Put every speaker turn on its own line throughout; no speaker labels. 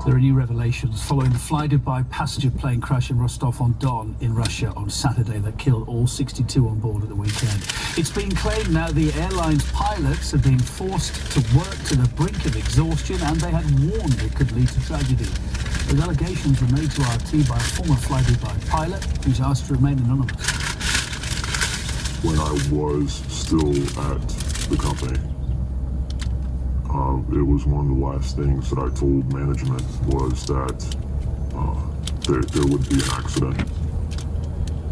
There are new revelations following the fly-Dubai passenger plane crash in Rostov-on-Don in Russia on Saturday that killed all 62 on board at the weekend. It's been claimed now the airline's pilots are being forced to work to the brink of exhaustion, and they had warned it could lead to tragedy. Those allegations were made to RT by a former fly-Dubai pilot who's asked to remain anonymous.
When I was still at the company, it was one of the last things that I told management was that there would be an accident,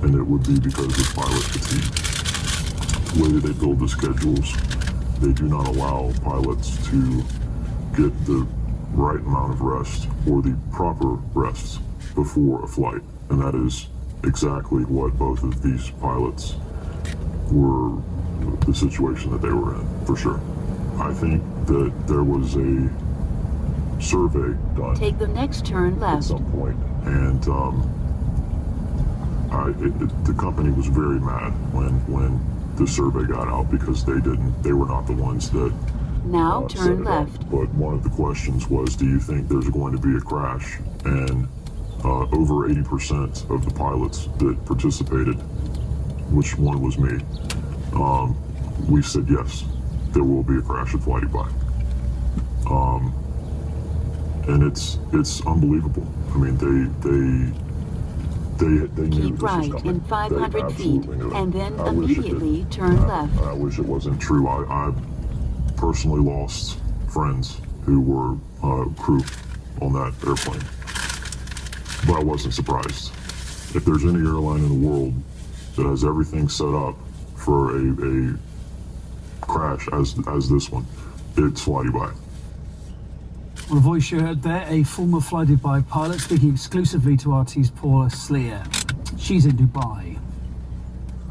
and it would be because of pilot fatigue. The way that they build the schedules, they do not allow pilots to get the right amount of rest or the proper rests before a flight, and that is exactly what both of these pilots were, the situation that they were in, for sure. I think that there was a survey done.
Take the next turn left.
At some point, and the company was very mad when the survey got out because they were not the ones that
now turn left.
But one of the questions was, do you think there's going to be a crash? And over 80% of the pilots that participated, which one was me, we said yes, there will be a crash at fly-Dubai. And it's unbelievable. I mean, they knew
keep right in 500 feet, and then immediately turn left.
I wish it wasn't true. I personally lost friends who were crew on that airplane, but I wasn't surprised. If there's any airline in the world that has everything set up for a crash as this one, it's fly-Dubai.
Well, the voice you heard there, a former fly-Dubai pilot speaking exclusively to RT's Paula Sleer. She's in Dubai.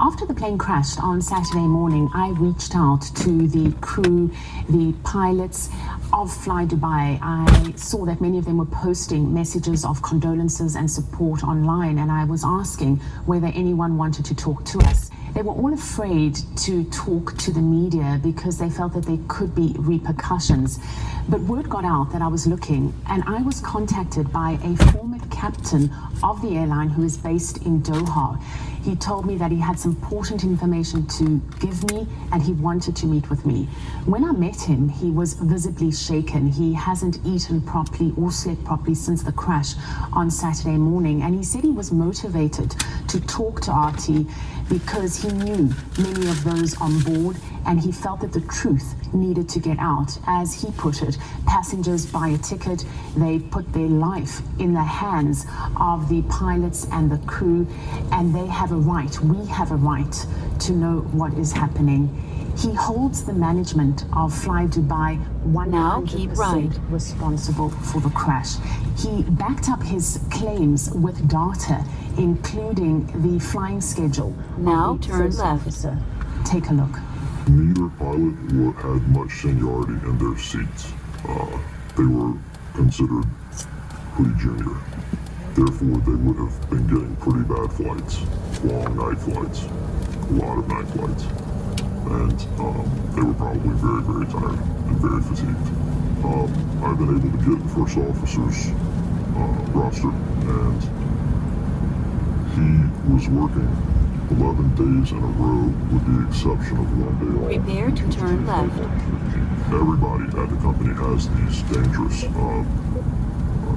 After the plane crashed on Saturday morning, I reached out to the crew, the pilots of fly-Dubai. I saw that many of them were posting messages of condolences and support online, and I was asking whether anyone wanted to talk to us. They were all afraid to talk to the media because they felt that there could be repercussions. But word got out that I was looking, and I was contacted by a former captain of the airline who is based in Doha. He told me that he had some important information to give me, and he wanted to meet with me. When I met him, he was visibly shaken. He hasn't eaten properly or slept properly since the crash on Saturday morning, and he said he was motivated to talk to RT because he knew many of those on board, and he felt that the truth needed to get out. As he put it, passengers buy a ticket, they put their life in the hands of the pilots and the crew, and they have a right, we have a right to know what is happening. He holds the management of fly-Dubai 100% responsible for the crash. He backed up his claims with data, including the flying schedule.
Now turn left.
Officer. Take a look.
Neither pilot had much seniority in their seats. They were considered pretty junior. Therefore, they would have been getting pretty bad flights, long night flights, a lot of night flights. And they were probably very, very tired and very fatigued. I've been able to get the first officer's roster, and he was working 11 days in a row with the exception of one day off.
Prepare to turn left.
Everybody at the company has these dangerous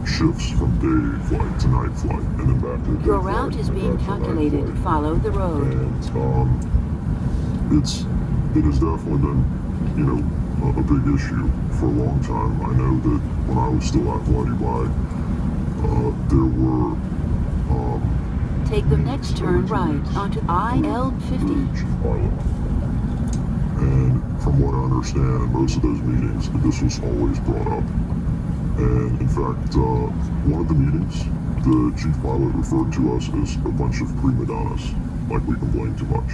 shifts from day flight to night flight, and then back to day
Your
flight.
route is being calculated. Follow the road.
And it has definitely been, a big issue for a long time. I know that when I was still at fly-Dubai, there were
take the next turn right onto IL-50.
And from what I understand, in most of those meetings, this was always brought up. And in fact, one of the meetings, the chief pilot referred to us as a bunch of prima donnas, like we complain too much.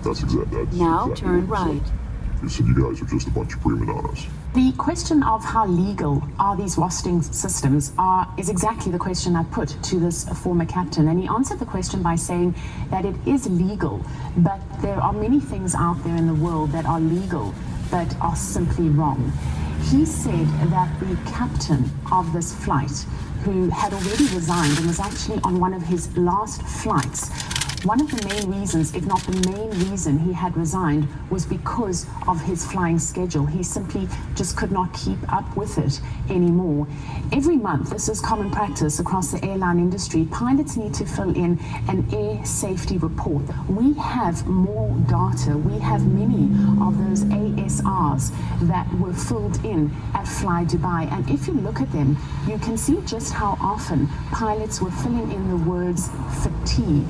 That's exactly
Now turn right.
He said you guys are just a bunch of prima donnas.
The question of how legal are these rosting systems is exactly the question I put to this former captain, and he answered the question by saying that it is legal, but there are many things out there in the world that are legal but are simply wrong. He said that the captain of this flight, who had already resigned and was actually on one of his last flights, one of the main reasons, if not the main reason he had resigned, was because of his flying schedule. He simply just could not keep up with it anymore. Every month, this is common practice across the airline industry, pilots need to fill in an air safety report. We have more data. We have many of those ASRs that were filled in at Fly Dubai. And if you look at them, you can see just how often pilots were filling in the words fatigue.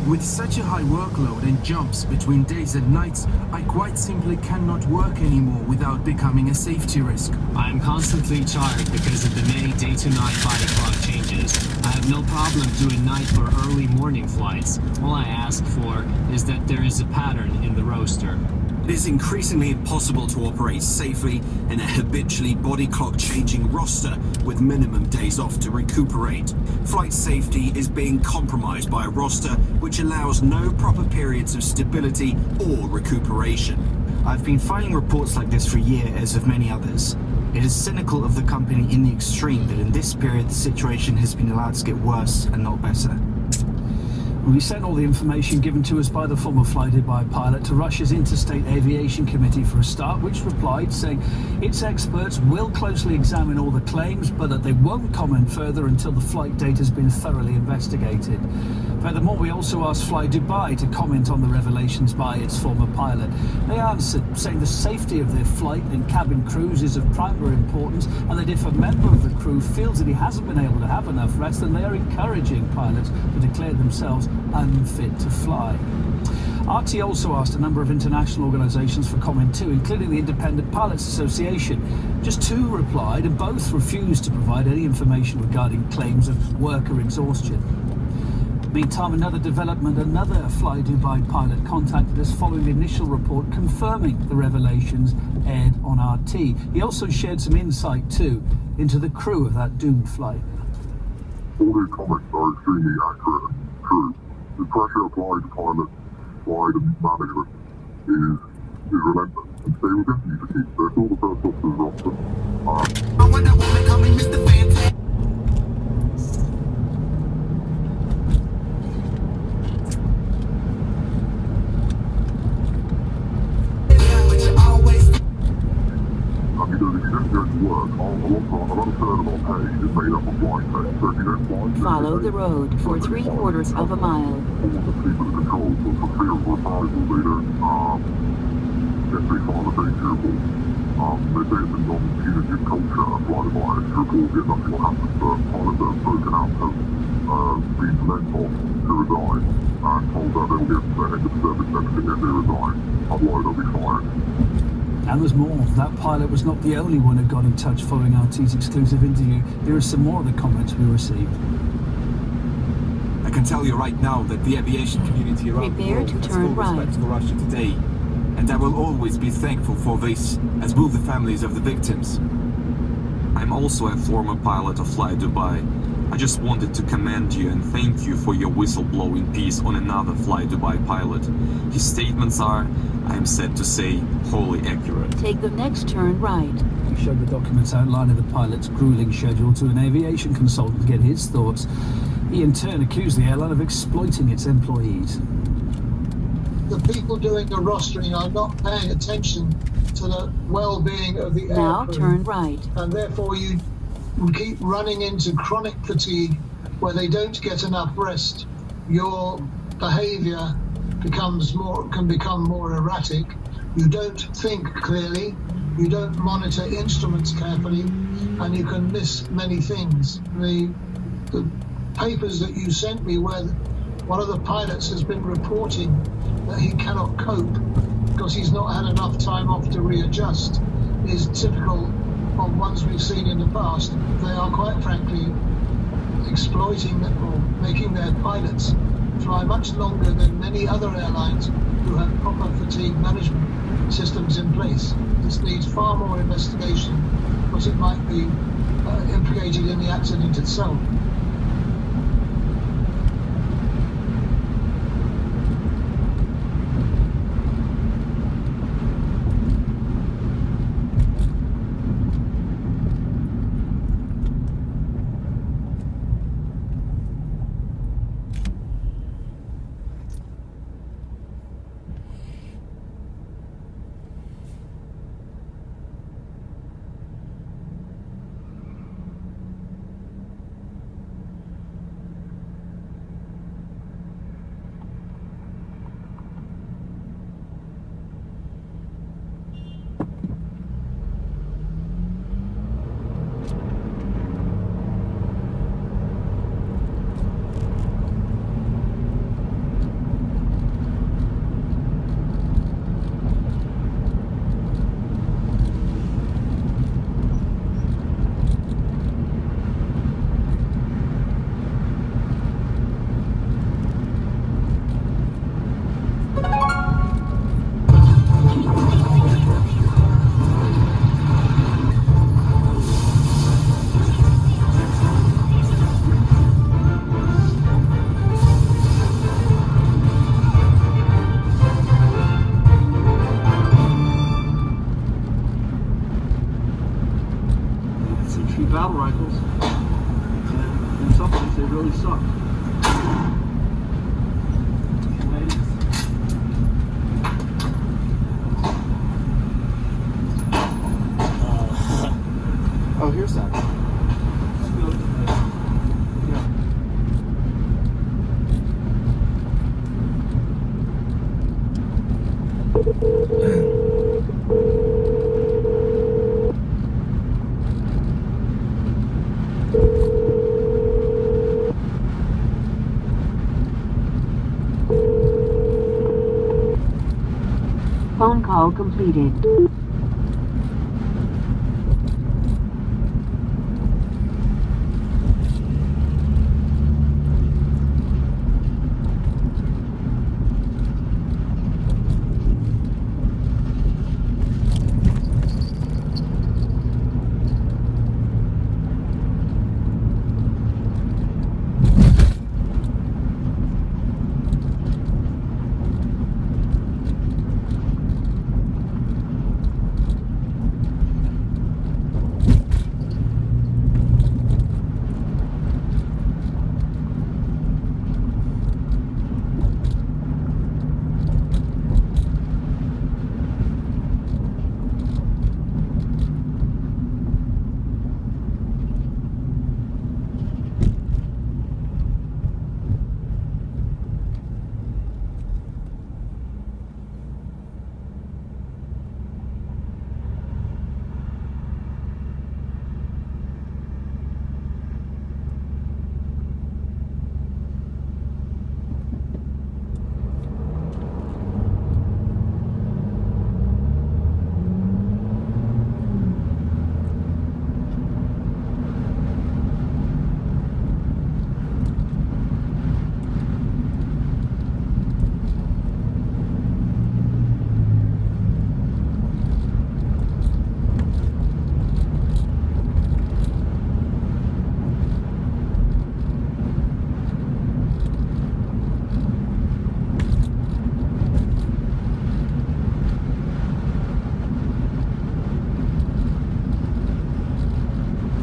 With such a high workload and jumps between days and nights, I quite simply cannot work anymore without becoming a safety risk.
I am constantly tired because of the many day-to-night body clock changes. I have no problem doing night or early morning flights. All I ask for is that there is a pattern in the roster.
It is increasingly impossible to operate safely in a habitually body clock changing roster with minimum days off to recuperate. Flight safety is being compromised by a roster which allows no proper periods of stability or recuperation.
I've been filing reports like this for years, as have many others. It is cynical of the company in the extreme that in this period the situation has been allowed to get worse and not better.
We sent all the information given to us by the former Fly Dubai pilot to Russia's Interstate Aviation Committee for a start, which replied saying its experts will closely examine all the claims, but that they won't comment further until the flight data has been thoroughly investigated. Furthermore, we also asked Fly Dubai to comment on the revelations by its former pilot. They answered, saying the safety of their flight and cabin crews is of primary importance, and that if a member of the crew feels that he hasn't been able to have enough rest, then they are encouraging pilots to declare themselves unfit to fly. RT also asked a number of international organisations for comment too, including the Independent Pilots Association. Just two replied, and both refused to provide any information regarding claims of worker exhaustion. Meantime, another development, another Fly Dubai pilot contacted us following the initial report confirming the revelations aired on RT. He also shared some insight too into the crew of that doomed flight.
All these comments are extremely accurate and true. The pressure applied to pilots, flight and management is relentless. And they will definitely to keep. They're all the first officers roster.
I wonder what they're coming, Mr. Fantastic.
Because if you don't go to work, about a third of our pay is made up of flight pay. So if you don't fly,
Follow the road for 3/4 of a mile.
all the people that control, so for fear of reprisal, they don't, if they file a very cheerful. They say it's a non-punitive culture, and Fly Dubai is cheerful, yet nothing will happen. But pilots that have spoken out have been lent off to resign, and told that they'll get their end of service benefit if they resign, otherwise they'll be fired.
And there's more. That pilot was not the only one who got in touch following RT's exclusive interview. Here are some more of the comments we received.
I can tell you right now that the aviation community around the
Prepare
world
to
has
turn
full respect
right.
for Russia today, and I will always be thankful for this, as will the families of the victims.
I'm also a former pilot of Fly Dubai. I just wanted to commend you and thank you for your whistleblowing piece on another Fly Dubai pilot. His statements are, I'm sad to say, wholly accurate.
Take the next turn right.
We showed the documents outlining the pilot's grueling schedule to an aviation consultant to get his thoughts. He in turn accused the airline of exploiting its employees.
The people doing the rostering are not paying attention to the well-being of the
Now
aircrew,
turn right.
and therefore you keep running into chronic fatigue where they don't get enough rest. Your behaviour can become more erratic. You don't think clearly, you don't monitor instruments carefully, and you can miss many things. The papers that you sent me, where one of the pilots has been reporting that he cannot cope because he's not had enough time off to readjust, is typical of ones we've seen in the past. They are quite frankly exploiting or making their pilots fly much longer than many other airlines who have proper fatigue management systems in place. This needs far more investigation because it might be implicated in the accident itself.
Battle rifles, and in some ways they really suck. Oh, here's that.
Phone call completed.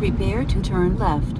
Prepare to turn left.